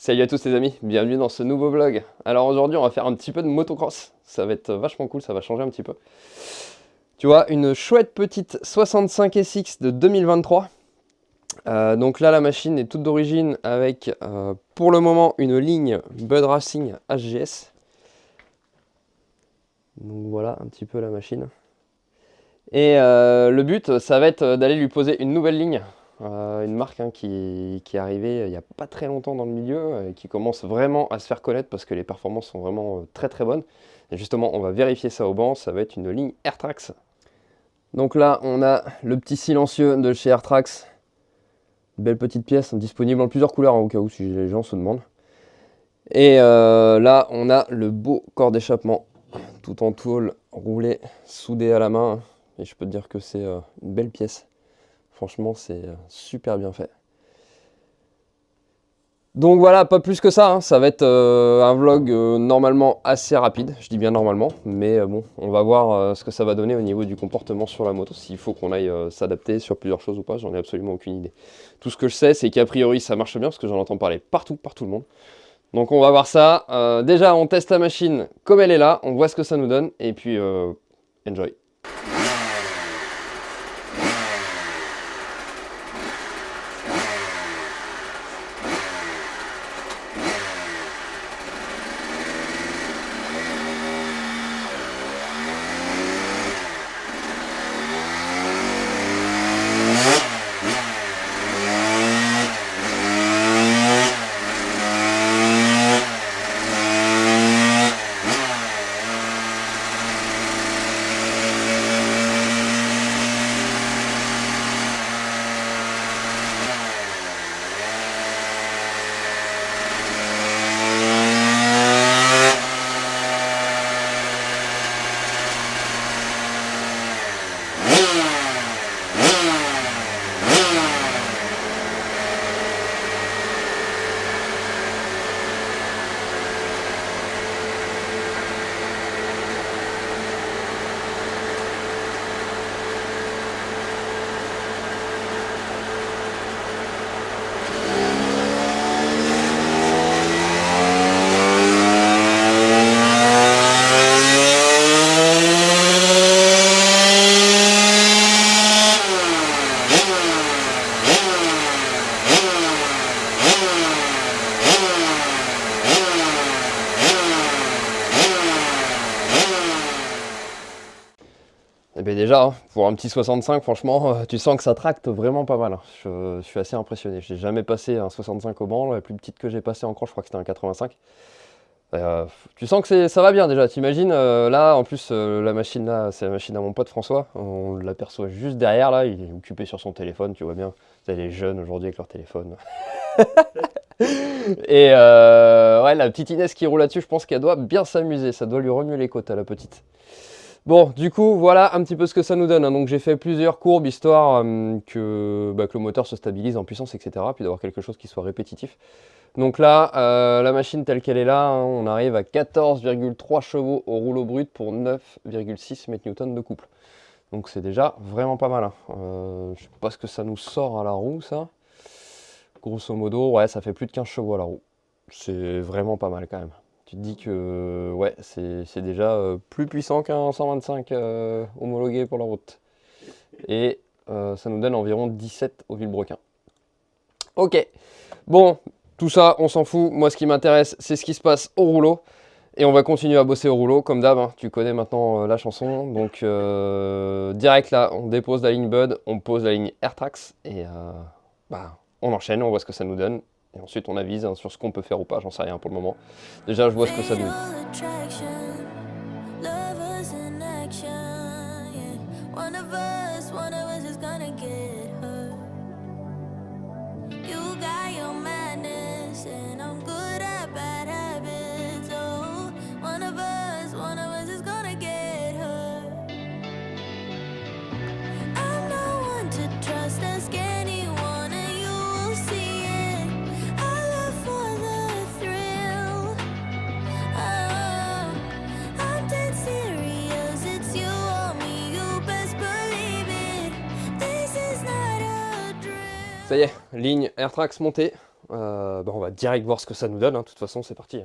Salut à tous les amis, bienvenue dans ce nouveau vlog. Alors aujourd'hui on va faire un petit peu de motocross, ça va être vachement cool, ça va changer un petit peu. Tu vois, une chouette petite 65 SX de 2023. Donc là la machine est toute d'origine avec pour le moment une ligne Bud Racing HGS. Donc voilà un petit peu la machine. Et le but ça va être d'aller lui poser une nouvelle ligne. Une marque qui est arrivée il n'y a pas très longtemps dans le milieu et qui commence vraiment à se faire connaître parce que les performances sont vraiment très très bonnes. Et justement, on va vérifier ça au banc, ça va être une ligne Airtrax. Donc là, on a le petit silencieux de chez Airtrax. Belle petite pièce, disponible en plusieurs couleurs, hein, au cas où si les gens se demandent. Et là, on a le beau corps d'échappement, tout en tôle, roulé, soudé à la main. Et je peux te dire que c'est une belle pièce. Franchement, c'est super bien fait. Donc voilà, pas plus que ça, hein. Ça va être un vlog normalement assez rapide. Je dis bien normalement, mais bon, on va voir ce que ça va donner au niveau du comportement sur la moto. S'il faut qu'on aille s'adapter sur plusieurs choses ou pas, j'en ai absolument aucune idée. Tout ce que je sais, c'est qu'a priori ça marche bien, parce que j'en entends parler partout, par tout le monde. Donc on va voir ça. Déjà, on teste la machine comme elle est là, on voit ce que ça nous donne, et puis enjoy. Et bien déjà, hein, pour un petit 65, franchement, tu sens que ça tracte vraiment pas mal. Hein. Je suis assez impressionné. Je n'ai jamais passé un 65 au banc. La plus petite que j'ai passée encore, je crois que c'était un 85. Tu sens que ça va bien déjà. T'imagines, là, en plus, la machine là, c'est la machine à mon pote François. On l'aperçoit juste derrière là. Il est occupé sur son téléphone, tu vois bien. Les jeunes aujourd'hui avec leur téléphone. Et ouais, la petite Inès qui roule là-dessus, je pense qu'elle doit bien s'amuser. Ça doit lui remuer les côtes à la petite. Bon, du coup, voilà un petit peu ce que ça nous donne. Hein. Donc j'ai fait plusieurs courbes, histoire que le moteur se stabilise en puissance, etc. Puis d'avoir quelque chose qui soit répétitif. Donc là, la machine telle qu'elle est là, hein, on arrive à 14,3 chevaux au rouleau brut pour 9,6 mètres-newtons de couple. Donc c'est déjà vraiment pas mal. Hein. Je sais pas ce que ça nous sort à la roue, ça. Grosso modo, ouais, ça fait plus de 15 chevaux à la roue. C'est vraiment pas mal quand même. Tu te dis que ouais, c'est déjà plus puissant qu'un 125 homologué pour la route. Et ça nous donne environ 17 au Villebrequin. Ok, bon, tout ça, on s'en fout. Moi, ce qui m'intéresse, c'est ce qui se passe au rouleau. Et on va continuer à bosser au rouleau, comme d'hab. Hein. Tu connais maintenant la chanson. Donc, direct là, on dépose la ligne Bud, on pose la ligne Airtrax. Et on enchaîne, on voit ce que ça nous donne. Et ensuite on avise hein, sur ce qu'on peut faire ou pas, j'en sais rien pour le moment. Déjà je vois ce que ça nous dit. Ça y est, ligne Airtrax montée. On va direct voir ce que ça nous donne, hein. De toute façon, c'est parti.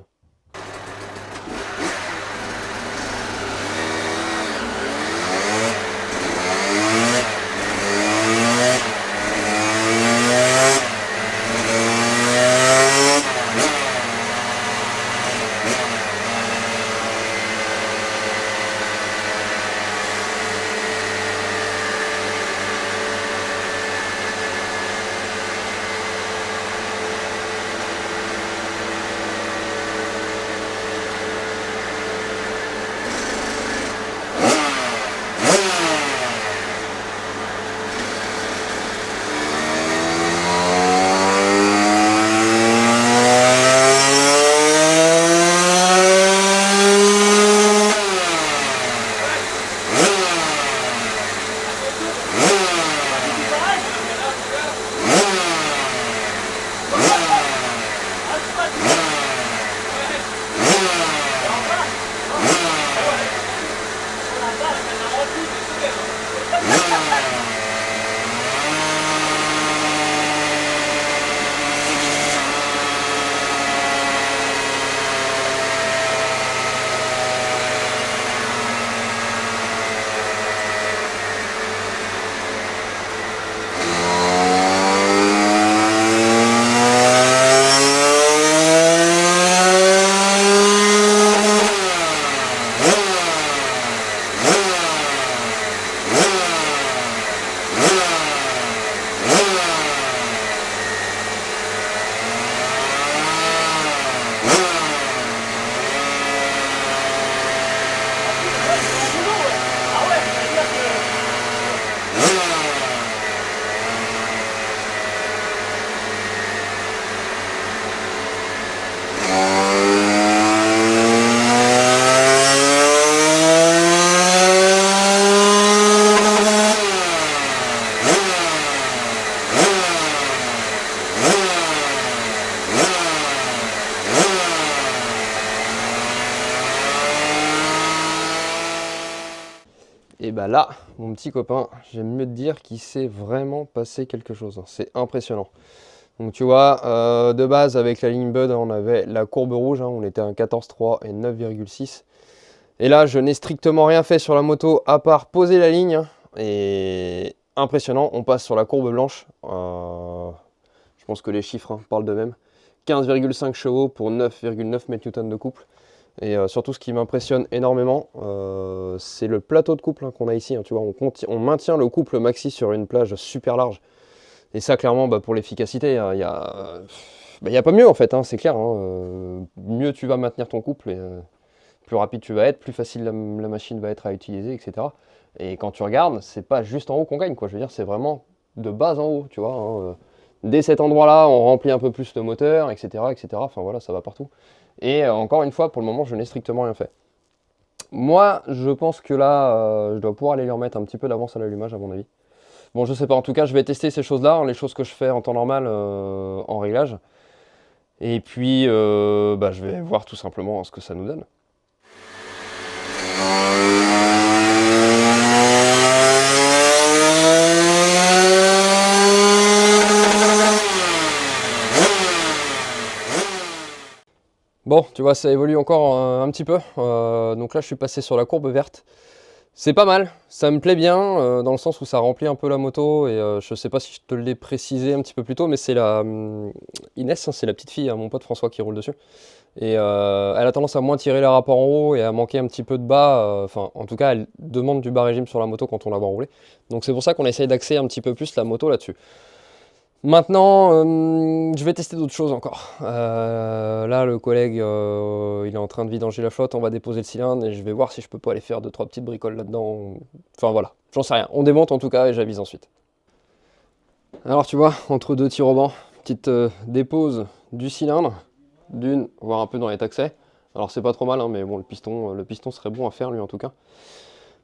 Et bah là, mon petit copain, j'aime mieux te dire qu'il s'est vraiment passé quelque chose. C'est impressionnant. Donc tu vois, de base avec la ligne Bud, on avait la courbe rouge, hein, on était à 14,3 et 9,6. Et là, je n'ai strictement rien fait sur la moto à part poser la ligne. Et impressionnant, on passe sur la courbe blanche. Je pense que les chiffres parlent d'eux-mêmes. 15,5 chevaux pour 9,9 mètres-newtons de couple. Et surtout, ce qui m'impressionne énormément, c'est le plateau de couple qu'on a ici. Hein, tu vois, on maintient le couple maxi sur une plage super large. Et ça, clairement, pour l'efficacité, il y a pas mieux en fait, hein, c'est clair. Hein, mieux tu vas maintenir ton couple, et plus rapide tu vas être, plus facile la machine va être à utiliser, etc. Et quand tu regardes, c'est pas juste en haut qu'on gagne, quoi. Je veux dire, c'est vraiment de base en haut, tu vois. Hein, dès cet endroit-là, on remplit un peu plus le moteur, etc., etc. Enfin voilà, ça va partout. Et encore une fois, pour le moment, je n'ai strictement rien fait. Moi, je pense que là, je dois pouvoir aller lui remettre un petit peu d'avance à l'allumage, à mon avis. Bon, je sais pas, en tout cas, je vais tester ces choses-là, hein, les choses que je fais en temps normal en réglage. Et puis, je vais voir tout simplement ce que ça nous donne. Bon, tu vois, ça évolue encore un petit peu. Donc là, je suis passé sur la courbe verte. C'est pas mal, ça me plaît bien, dans le sens où ça remplit un peu la moto. Et je sais pas si je te l'ai précisé un petit peu plus tôt, mais c'est la Inès, hein, c'est la petite fille, hein, mon pote François qui roule dessus. Et elle a tendance à moins tirer les rapports en haut et à manquer un petit peu de bas. Enfin, en tout cas, elle demande du bas régime sur la moto quand on la voit rouler. Donc c'est pour ça qu'on essaye d'axer un petit peu plus la moto là-dessus. Maintenant, je vais tester d'autres choses encore. Là, le collègue, il est en train de vidanger la flotte, on va déposer le cylindre et je vais voir si je peux pas aller faire 2-3 petites bricoles là-dedans. Enfin voilà, j'en sais rien. On démonte en tout cas et j'avise ensuite. Alors tu vois, entre deux tirs au banc, petite dépose du cylindre, d'une, voire un peu dans les taxets. Alors c'est pas trop mal, hein, mais bon, le piston serait bon à faire lui en tout cas.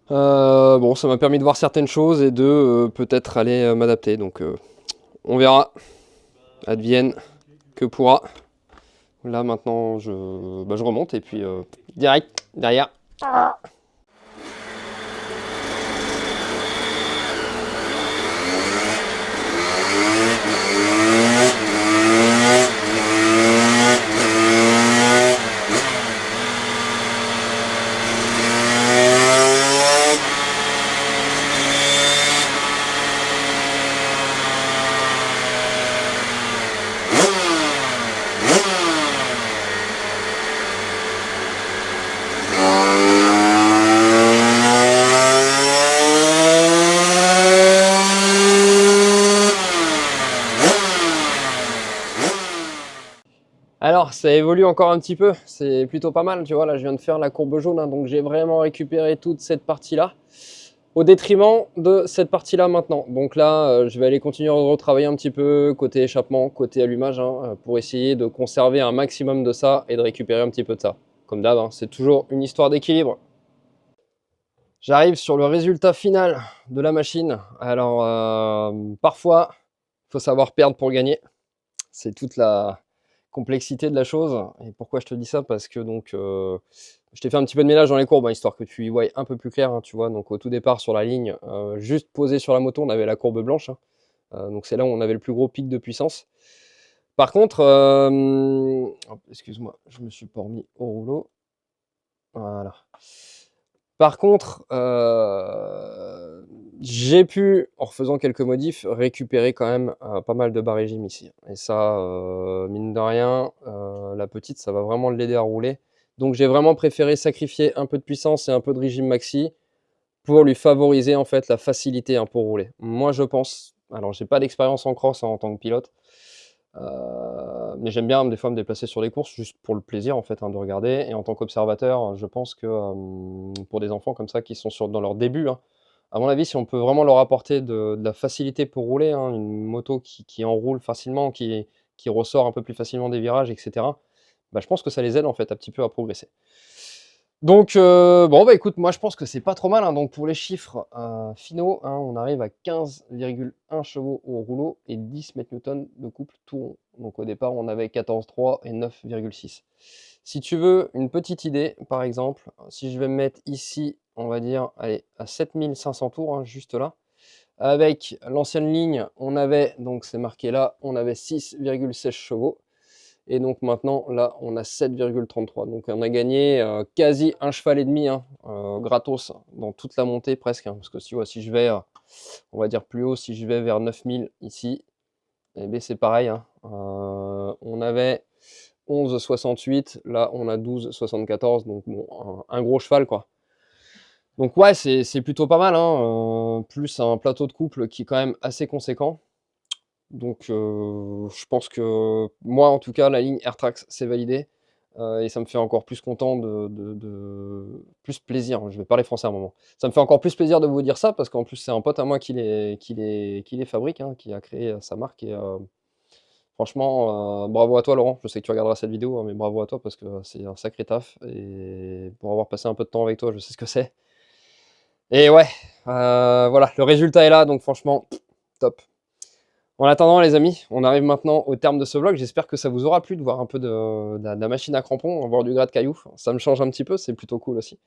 Bon, ça m'a permis de voir certaines choses et de peut-être aller m'adapter, donc on verra. Advienne que pourra. Là maintenant je remonte et puis direct derrière. Alors, ça évolue encore un petit peu, c'est plutôt pas mal, tu vois, là je viens de faire la courbe jaune, hein, donc j'ai vraiment récupéré toute cette partie-là, au détriment de cette partie-là maintenant. Donc là, je vais aller continuer à retravailler un petit peu côté échappement, côté allumage, hein, pour essayer de conserver un maximum de ça et de récupérer un petit peu de ça. Comme d'hab, hein, c'est toujours une histoire d'équilibre. J'arrive sur le résultat final de la machine. Alors, parfois, il faut savoir perdre pour gagner. C'est toute la complexité de la chose. Et pourquoi je te dis ça? Parce que donc, je t'ai fait un petit peu de ménage dans les courbes, hein, histoire que tu y voies un peu plus clair, hein, tu vois. Donc au tout départ sur la ligne, juste posé sur la moto, on avait la courbe blanche, hein. Donc c'est là où on avait le plus gros pic de puissance. Par contre, excuse-moi, je me suis pas remis au rouleau. Voilà. Par contre, j'ai pu, en refaisant quelques modifs, récupérer quand même pas mal de bas régime ici. Et ça, mine de rien, la petite, ça va vraiment l'aider à rouler. Donc j'ai vraiment préféré sacrifier un peu de puissance et un peu de régime maxi pour lui favoriser en fait la facilité, hein, pour rouler. Moi je pense, alors j'ai pas d'expérience en cross, hein, en tant que pilote, mais j'aime bien des fois me déplacer sur les courses juste pour le plaisir en fait, hein, de regarder. Et en tant qu'observateur, je pense que pour des enfants comme ça qui sont dans leur début, hein, à mon avis, si on peut vraiment leur apporter de la facilité pour rouler, hein, une moto qui enroule facilement, qui ressort un peu plus facilement des virages, etc., bah, je pense que ça les aide en fait un petit peu à progresser. Donc, bon, bah écoute, moi je pense que c'est pas trop mal, hein. Donc pour les chiffres finaux, hein, on arrive à 15,1 chevaux au rouleau et 10 mètres-newtons de couple tout rond. Donc au départ, on avait 14,3 et 9,6. Si tu veux une petite idée, par exemple, si je vais me mettre ici, on va dire, allez, à 7500 tours, hein, juste là, avec l'ancienne ligne, on avait, donc c'est marqué là, on avait 6,16 chevaux. Et donc maintenant, là, on a 7,33. Donc on a gagné quasi un cheval et demi, hein, gratos, dans toute la montée presque. Hein, parce que si je vais, on va dire plus haut, si je vais vers 9000 ici, eh bien c'est pareil. Hein. On avait 11,68, là on a 12,74. Donc bon, un gros cheval quoi. Donc ouais, c'est plutôt pas mal. Hein, plus un plateau de couple qui est quand même assez conséquent. Donc, je pense que moi, en tout cas, la ligne AirTrax, c'est validé. Et ça me fait encore plus content plus plaisir, hein, je vais parler français à un moment. Ça me fait encore plus plaisir de vous dire ça parce qu'en plus, c'est un pote à moi qui les fabrique, hein, qui a créé sa marque. Et franchement, bravo à toi, Laurent. Je sais que tu regarderas cette vidéo, hein, mais bravo à toi parce que c'est un sacré taf. Et pour avoir passé un peu de temps avec toi, je sais ce que c'est. Et ouais, voilà, le résultat est là, donc franchement, top. En attendant les amis, on arrive maintenant au terme de ce vlog. J'espère que ça vous aura plu de voir un peu de la machine à crampons, voir du gratte caillou. Ça me change un petit peu, c'est plutôt cool aussi.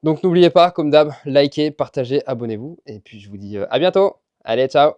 Donc n'oubliez pas, comme d'hab, likez, partagez, abonnez-vous. Et puis je vous dis à bientôt. Allez, ciao!